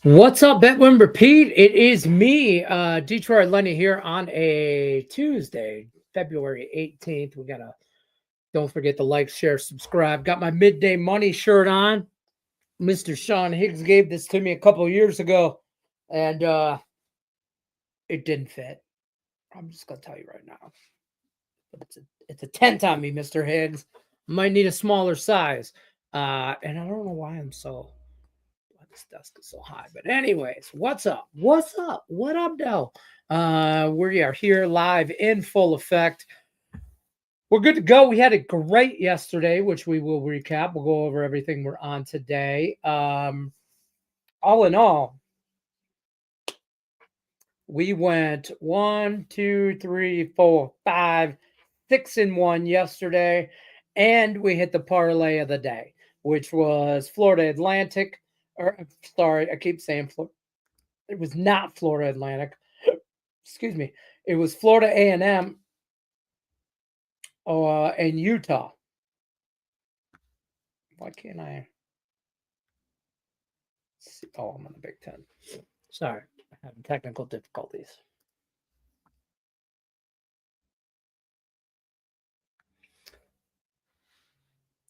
What's up, Betwin Repeat? It is me, Detroit Lenny here on a Tuesday, February 18th. Don't forget to like, share, subscribe. Got my midday money shirt on. Mr. Sean Higgs gave this to me a couple years ago, and it didn't fit. I'm just gonna tell you right now. But it's a tent on me, Mr. Higgs. Might need a smaller size. And I don't know why this desk is so high. But anyways, what's up? What's up? What up, Dell? We are here live in full effect. We're good to go. We had it great yesterday, which we will recap. We'll go over everything we're on today. All in all, we went 1, 2, 3, 4, 5, 6-1 yesterday, and we hit the parlay of the day, which was Florida Atlantic. Or sorry, I keep saying Florida. It was not Florida Atlantic. Excuse me. It was Florida A&M and Utah. Why can't I see? Oh, I'm on the Big Ten. Sorry, I'm having technical difficulties.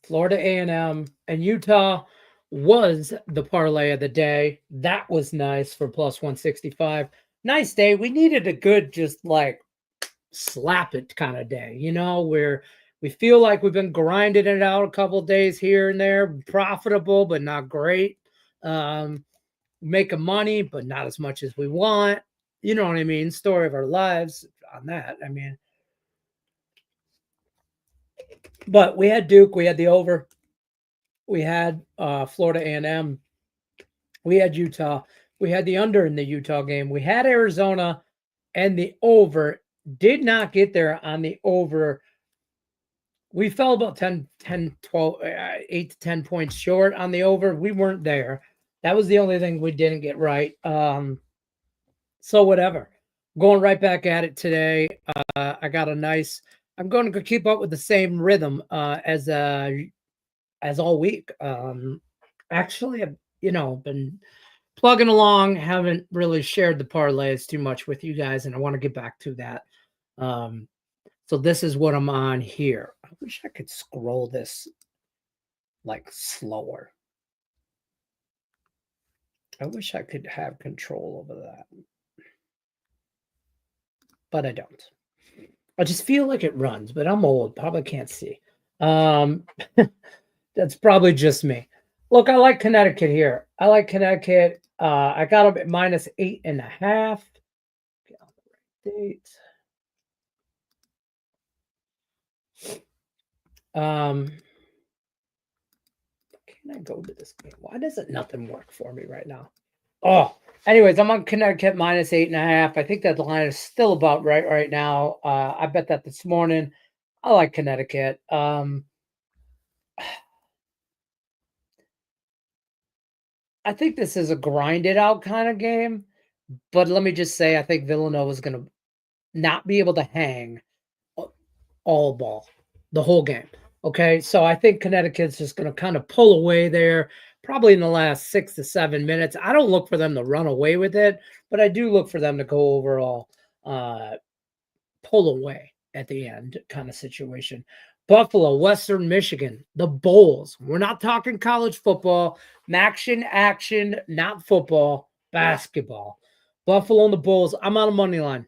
Florida A&M and Utah was the parlay of the day. That was nice for plus 165. Nice day. We needed a good, just like slap it kind of day, where we feel like we've been grinding it out a couple days here and there, profitable, but not great. Making money, but not as much as we want. You know what I mean? Story of our lives on that. I mean, but we had Duke, we had the over, we had Florida A&M, we had Utah, we had the under in the Utah game, we had Arizona, and the over did not get there on the over. We fell about 10, 12, 8 to 10 points short on the over. We weren't there. That was the only thing we didn't get right. So whatever. Going right back at it today. I got a nice. I'm going to keep up with the same rhythm as all week. Actually, I've been plugging along. Haven't really shared the parlays too much with you guys, and I want to get back to that. So this is what I'm on here. I wish I could scroll this like slower. I wish I could have control over that. But I don't. I just feel like it runs, but I'm old. Probably can't see. That's probably just me. Look, I like Connecticut here. I like Connecticut. I got them at minus 8.5. Get on the right date. Can I go to this game? Why does it nothing work for me right now? Oh, anyways, I'm on Connecticut minus 8.5. I think that the line is still about right now. I bet that this morning. I like Connecticut. I think this is a grinded out kind of game, but let me just say, I think Villanova is going to not be able to hang all ball the whole game. Okay, so I think Connecticut's just going to kind of pull away there, probably in the last 6 to 7 minutes. I don't look for them to run away with it, but I do look for them to go overall, pull away at the end kind of situation. Buffalo, Western Michigan, the Bulls. We're not talking college football, action, not football, basketball. Buffalo and the Bulls. I'm on a money line.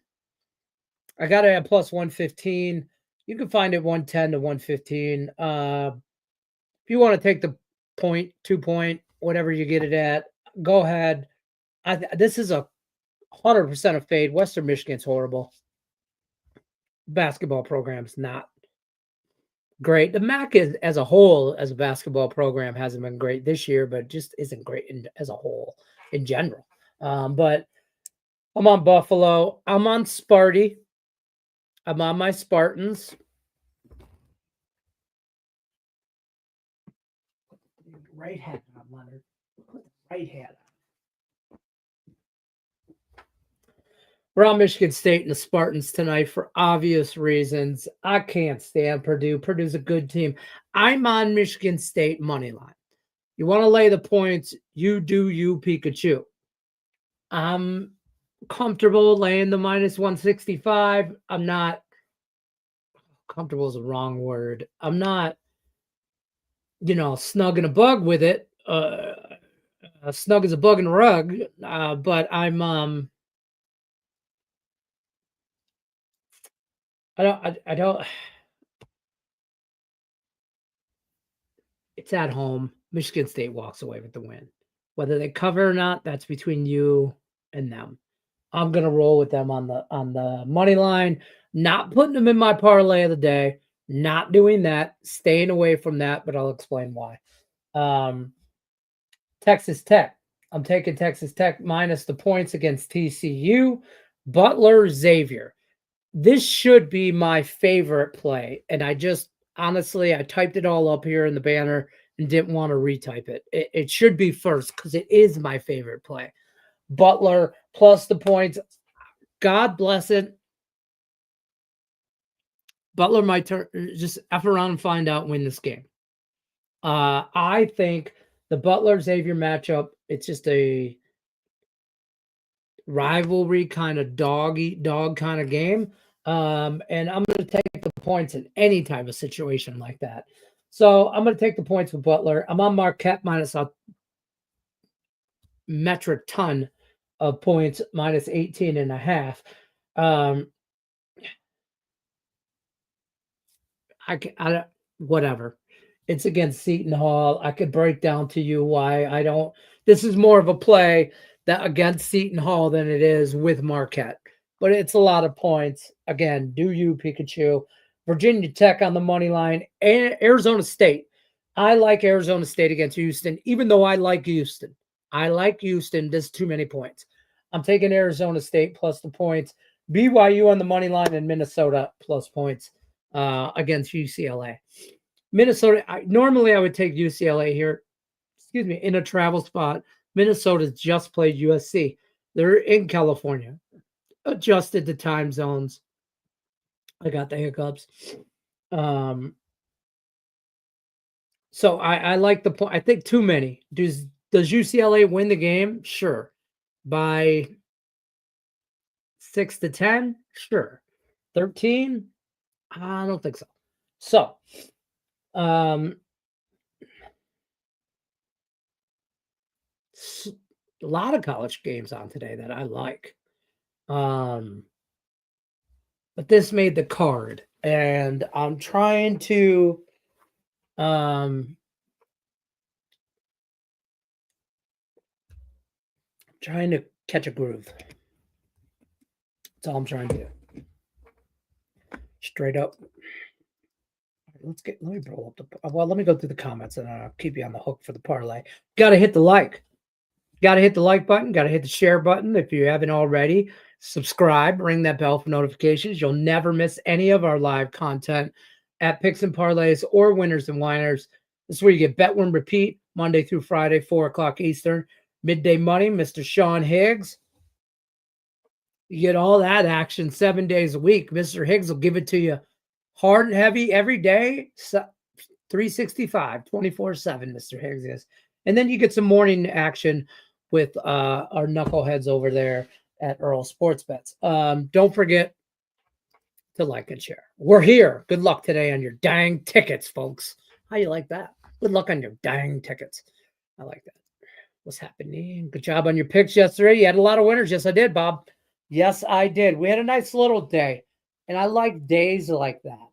I got it at plus 115. You can find it 110 to 115. If you want to take the point, 2 point, whatever you get it at, go ahead. This is a 100% of fade. Western Michigan's horrible. Basketball program's not great. The MAC is, as a whole, as a basketball program, hasn't been great this year, but just isn't great as a whole in general. But I'm on Buffalo. I'm on Sparty. I'm on my Spartans. Right hat on, Leonard. Put the right hat on. We're on Michigan State and the Spartans tonight for obvious reasons. I can't stand Purdue. Purdue's a good team. I'm on Michigan State money line. You want to lay the points, you do you, Pikachu. I'm comfortable laying the -165. I'm not comfortable is the wrong word. I'm not, snug in a bug with it. Snug as a bug in a rug. But I don't. It's at home. Michigan State walks away with the win. Whether they cover or not, that's between you and them. I'm gonna roll with them on the money line. Not putting them in my parlay of the day. Not doing that. Staying away from that, but I'll explain why. Um, Texas Tech. I'm taking Texas Tech minus the points against TCU. Butler Xavier. This should be my favorite play. And I just honestly, I typed it all up here in the banner and didn't want to retype it. It should be first because it is my favorite play. Butler plus the points. God bless it. Butler might turn just F around and find out, win this game. I think the Butler Xavier matchup, it's just a rivalry kind of dog eat dog kind of game. And I'm going to take the points in any type of situation like that. So I'm going to take the points with Butler. I'm on Marquette minus a metric ton of points, minus 18 and a half. Whatever. It's against Seton Hall. I could break down to you why I don't. This is more of a play that against Seton Hall than it is with Marquette, but it's a lot of points. Again, do you, Pikachu? Virginia Tech on the money line, and Arizona State. I like Arizona State against Houston, even though I like Houston. I like Houston. There's too many points. I'm taking Arizona State plus the points. BYU on the money line and Minnesota plus points against UCLA. Minnesota, normally I would take UCLA here, in a travel spot. Minnesota just played USC. They're in California, adjusted to time zones. I got the hiccups. So I like the point. I think too many. Does UCLA win the game? Sure. By 6-10? Sure. 13? I don't think so. So, a lot of college games on today that I like. But this made the card, and I'm trying to catch a groove. That's all I'm trying to do. Straight up. Let me roll up let me go through the comments and I'll keep you on the hook for the parlay. Got to hit the like. Got to hit the like button. Got to hit the share button if you haven't already. Subscribe. Ring that bell for notifications. You'll never miss any of our live content at Picks and Parlays or Winners and Winers. This is where you get Bet, Win, Repeat Monday through Friday, 4 o'clock Eastern. Midday Money, Mr. Sean Higgs. You get all that action 7 days a week. Mr. Higgs will give it to you hard and heavy every day, 365, 24/7, Mr. Higgs is. And then you get some morning action with our knuckleheads over there at Earl Sports Bets. Don't forget to like and share. We're here. Good luck today on your dang tickets, folks. How you like that? Good luck on your dang tickets. I like that. What's happening? Good job on your picks yesterday. You had a lot of winners. Yes, I did, Bob. Yes, I did. We had a nice little day, and I like days like that.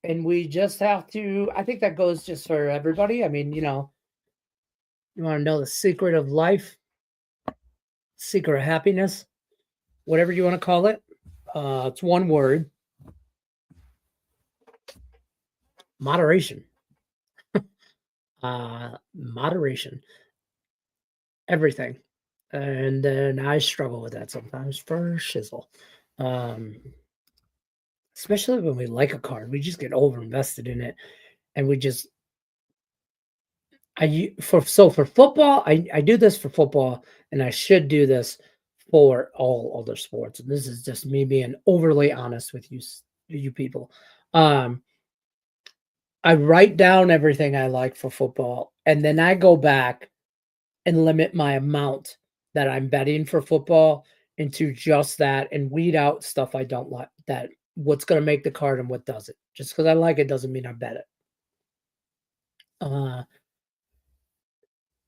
And we just have to, I think that goes just for everybody. I mean, you want to know the secret of life, secret of happiness, whatever you want to call it. It's one word. Moderation. Moderation. Everything. And then I struggle with that sometimes for shizzle. Especially when we like a card, we just get over invested in it, and we just. For football, I do this for football, and I should do this for all other sports. And this is just me being overly honest with you people. I write down everything I like for football, and then I go back and limit my amount that I'm betting for football into just that and weed out stuff I don't like, that what's gonna make the card and what doesn't. Just because I like it doesn't mean I bet it. Uh,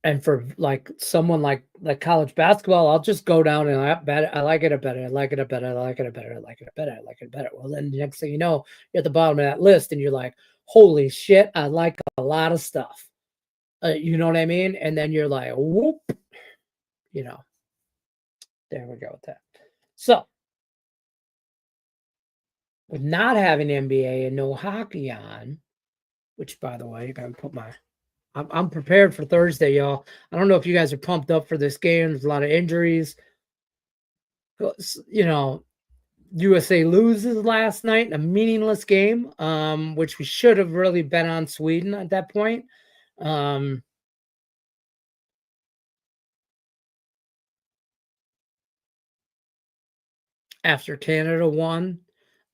and for like someone like college basketball, I'll just go down and I bet it. I like it, I bet it, I like it, I bet it, I like it, I bet it, I like it, I bet it, I like it, I bet it. Well, then the next thing you know, you're at the bottom of that list and you're like, holy shit, I like a lot of stuff. You know what I mean? And then you're like, whoop, you know, there we go with that. So with not having NBA and no hockey on, which by the way, I gotta put my I'm prepared for Thursday, y'all. I don't know if you guys are pumped up for this game. There's a lot of injuries. You know, USA loses last night in a meaningless game, which we should have really bet on Sweden at that point. Um, After Canada won,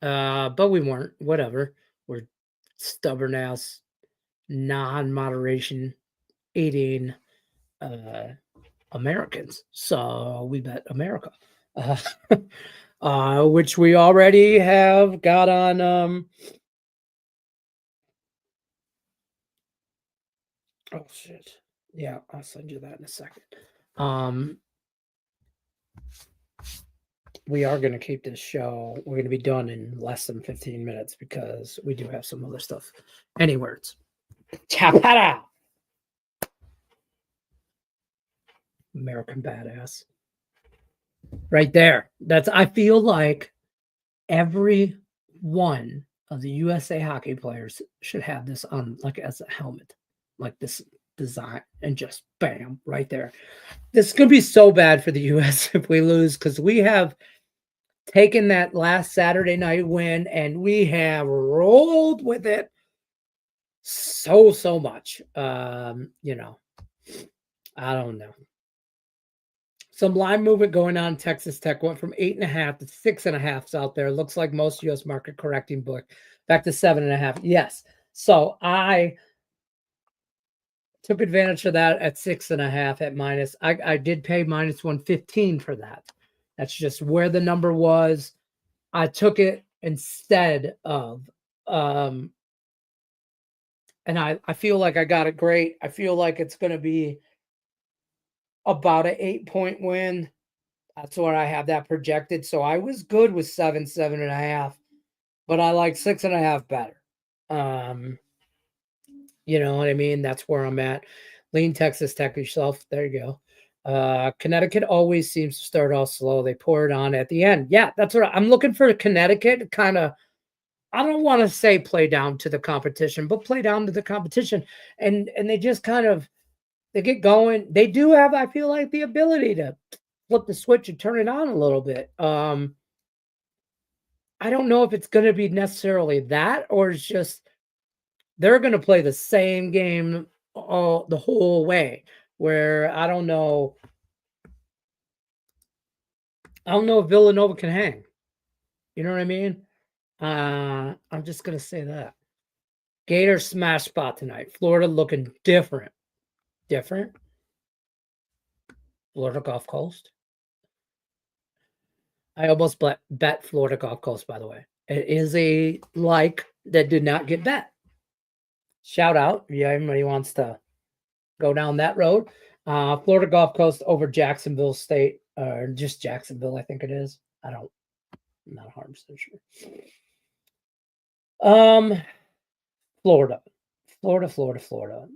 but we weren't. Whatever. We're stubborn ass, non-moderation eating Americans. So we bet America. Uh, which we already have got on oh shit. Yeah, I'll send you that in a second. Um we are going to keep this show. We're going to be done in less than 15 minutes because we do have some other stuff. Any words? Chapada. American badass. Right there. That's I feel like every one of the USA hockey players should have this on like as a helmet. Like this design and just bam right there. This is going to be so bad for the US if we lose because we have taken that last Saturday night win and we have rolled with it so much. You know, I don't know. Some line movement going on. Texas Tech went from 8.5 to 6.5 out there. Looks like most U.S. market correcting book back to 7.5. Yes. So I took advantage of that at 6.5 at minus. I did pay minus 115 for that. That's just where the number was. I took it instead of and I feel like I got it great. I feel like it's going to be about an 8-point win. That's what I have that projected. So I was good with 7.5, but I like 6.5 better. You know what I mean? That's where I'm at. Lean Texas Tech yourself. There you go. Connecticut always seems to start off slow. They pour it on at the end. Yeah, that's what I'm looking for. Connecticut kind of, I don't want to say play down to the competition, but play down to the competition. And they just kind of they get going. They do have, I feel like, the ability to flip the switch and turn it on a little bit. I don't know if it's going to be necessarily that or it's just they're going to play the same game all the whole way. Where I don't know if Villanova can hang. You know what I mean? I'm just gonna say that. Gators smash spot tonight. Florida looking different. Different. Florida Gulf Coast. I almost bet Florida Gulf Coast, by the way. It is a like that did not get bet. Shout out. Yeah, everybody wants to go down that road. Florida Gulf Coast over Jacksonville State, or just Jacksonville, I think it is. I'm not 100% sure. Florida. Florida.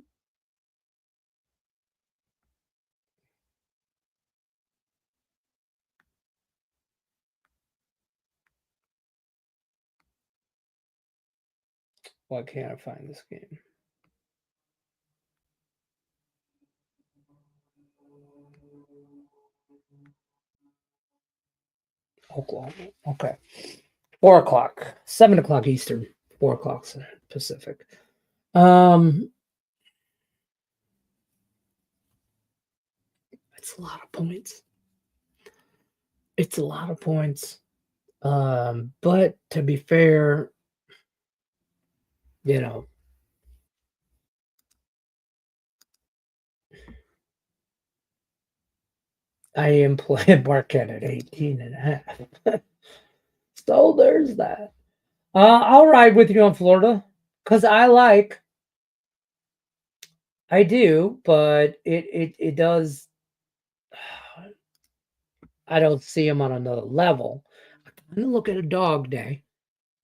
Why can't I find this game? Oklahoma. Okay. 4 o'clock. 7 o'clock Eastern. 4 o'clock Pacific. It's a lot of points. It's a lot of points. But to be fair, you know, I am playing Marquette at 18.5. So there's that. I'll ride with you on Florida because I do, but it does. I don't see him on another level. I'm gonna look at a dog day,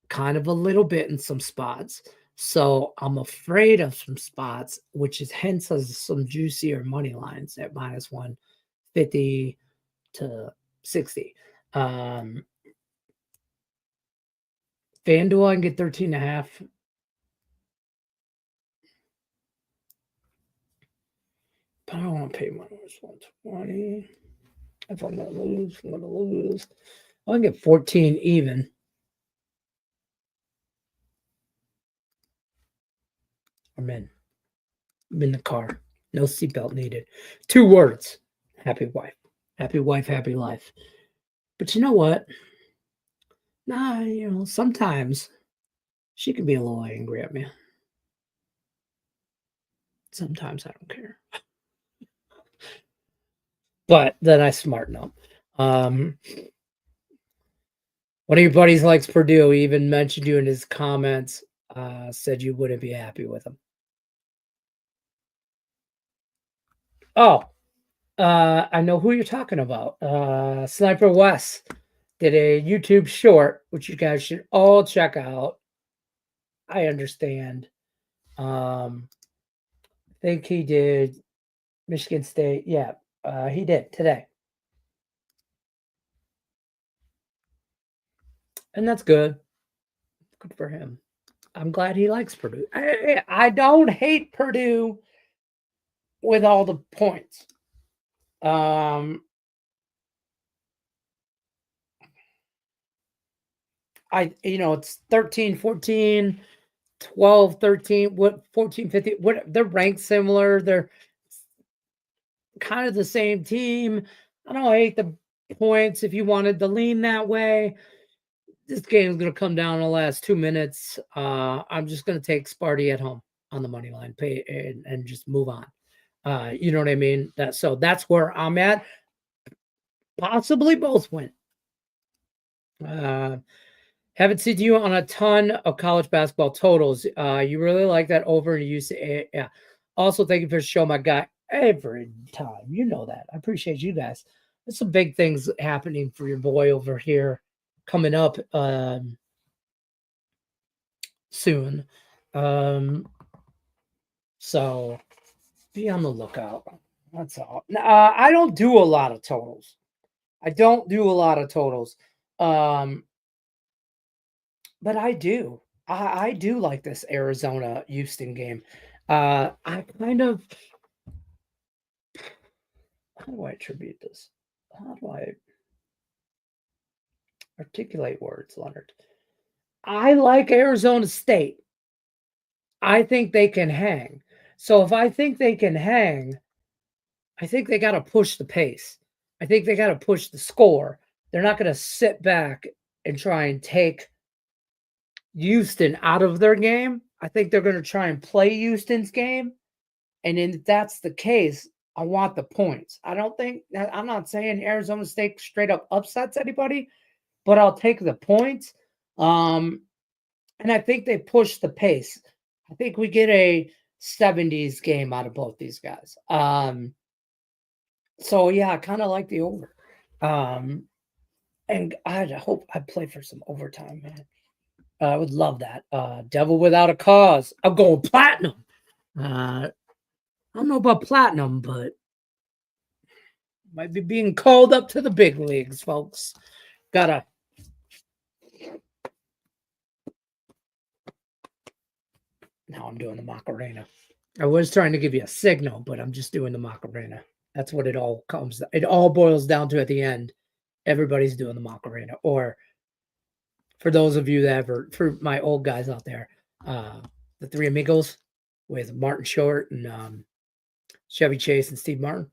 kind of a little bit in some spots. So I'm afraid of some spots, which is hence as some juicier money lines at minus 150 to 60. FanDuel, I can get 13.5. But I don't want to pay minus 120. If I'm gonna lose, I'm gonna lose. I can get 14 even. I'm in. I'm in the car. No seatbelt needed. 2 words. Happy wife. Happy wife, happy life. But you know what? Nah, sometimes she can be a little angry at me. Sometimes I don't care. But then I smarten up. One of your buddies likes Purdue. He even mentioned you in his comments. Said you wouldn't be happy with him. Oh, I know who you're talking about. Sniper West did a YouTube short, which you guys should all check out. I understand. I think he did Michigan State. Yeah, he did today. And that's good. Good for him. I'm glad he likes Purdue. I don't hate Purdue with all the points. It's 13, 14, 12, 13, 14, 15, they're ranked similar. They're kind of the same team. I don't hate the points if you wanted to lean that way. This game's going to come down in the last 2 minutes. I'm just going to take Sparty at home on the money line, pay and just move on. You know what I mean? That's where I'm at. Possibly both win. Haven't seen you on a ton of college basketball totals. You really like that over and you say, yeah. Also, thank you for the show, my guy. Every time, you know that. I appreciate you guys. There's some big things happening for your boy over here coming up soon. So be on the lookout. That's all. I don't do a lot of totals. But I do. I do like this Arizona Houston game. I kind of how do I attribute this? How do I articulate words, Leonard? I like Arizona State. I think they can hang. So if I think they can hang, I think they got to push the pace. I think they got to push the score. They're not going to sit back and try and take Houston out of their game. I think they're going to try and play Houston's game. And if that's the case, I want the points. I'm not saying Arizona State straight up upsets anybody, but I'll take the points. And I think they push the pace. I think we get a 70s game out of both these guys. So yeah, I kind of like the over. And I hope I play for some overtime, man. I would love that. Devil Without a Cause. I'm going platinum. I don't know about platinum, but might be being called up to the big leagues, folks. Now I'm doing the Macarena. I was trying to give you a signal, but I'm just doing the Macarena. That's what it all boils down to at the end. Everybody's doing the Macarena. Or for those of you for my old guys out there, the Three Amigos with Martin Short and Chevy Chase and Steve Martin.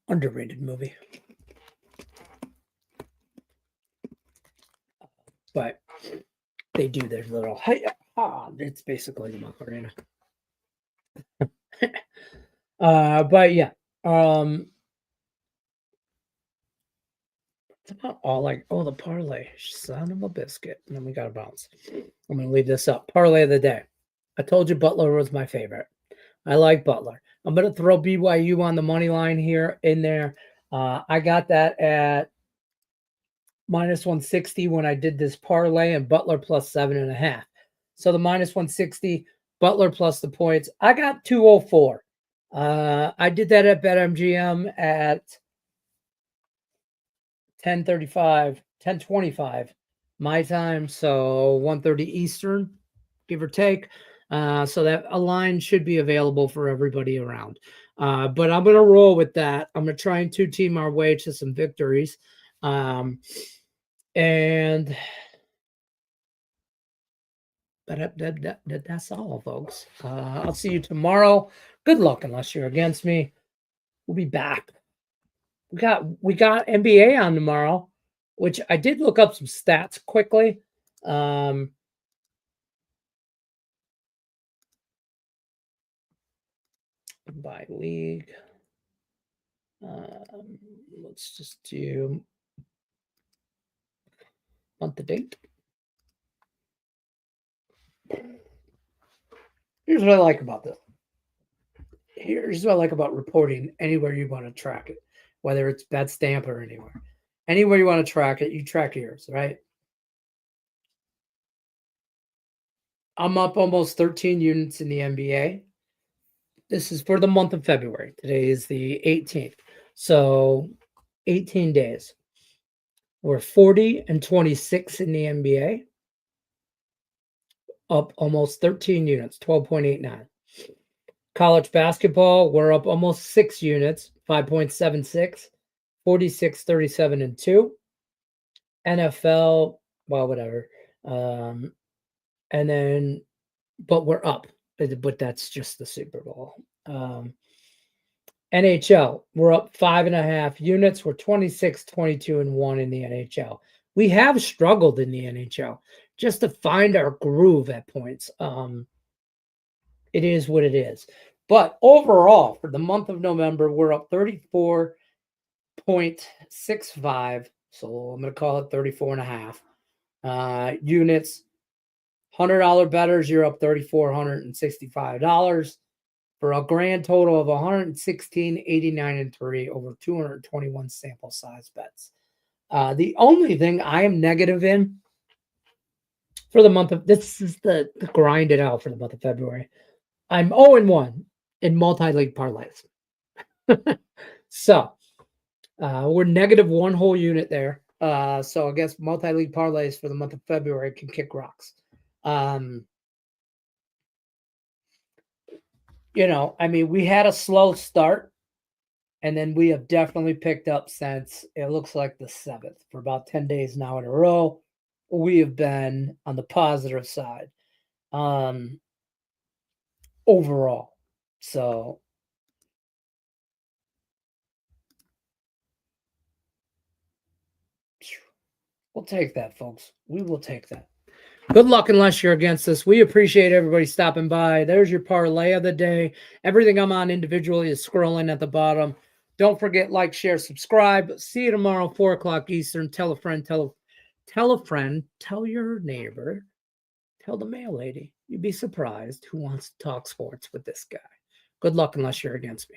Underrated movie. But they do their little, it's basically the Macarena. But yeah, All like, oh, the parlay, son of a biscuit. And then we got to bounce. I'm going to leave this up. Parlay of the day. I told you Butler was my favorite. I like Butler. I'm going to throw BYU on the money line here in there. I got that at minus 160 when I did this parlay, and Butler plus 7.5. So the minus 160, Butler plus the points. I got 204. I did that at BetMGM at 10:25 my time, so 1:30 Eastern, give or take. So that a line should be available for everybody around. But I'm going to roll with that. I'm going to try and two-team our way to some victories. And that's all, folks. I'll see you tomorrow. Good luck unless you're against me. We'll be back. We got NBA on tomorrow, which I did look up some stats quickly. By league. Let's just do month to date. Here's what I like about this. Here's what I like about reporting anywhere you want to track it, whether it's BetStamp or anywhere. Anywhere you want to track it, you track yours, right? I'm up almost 13 units in the NBA. This is for the month of February. Today is the 18th. So 18 days. We're 40 and 26 in the NBA. Up almost 13 units, 12.89. College basketball, we're up almost 6 units, 5.76, 46, 37, and 2. NFL, well, whatever. And then, but we're up. But that's just the Super Bowl. NHL, we're up 5.5 units. We're 26, 22, and 1 in the NHL. We have struggled in the NHL just to find our groove at points. It is what it is. But overall, for the month of November, we're up 34.65. So I'm going to call it 34.5 units. $100 bettors, you're up $3,465 for a grand total of 116.89 and 3 over 221 sample size bets. The only thing I am negative in for the month of this is the grind it out for the month of February. I'm 0-1 in multi-league parlays. So we're negative 1 whole unit there. So I guess multi-league parlays for the month of February can kick rocks. We had a slow start, and then we have definitely picked up since it looks like the 7th. For about 10 days now in a row, we have been on the positive side overall. So we'll take that, folks. We will take that. Good luck unless you're against us. We appreciate everybody stopping by. There's your parlay of the day. Everything I'm on individually is scrolling at the bottom. Don't forget, like, share, subscribe. See you tomorrow, 4 o'clock Eastern. Tell a friend, tell a friend, tell your neighbor, tell the mail lady. You'd be surprised who wants to talk sports with this guy. Good luck unless you're against me.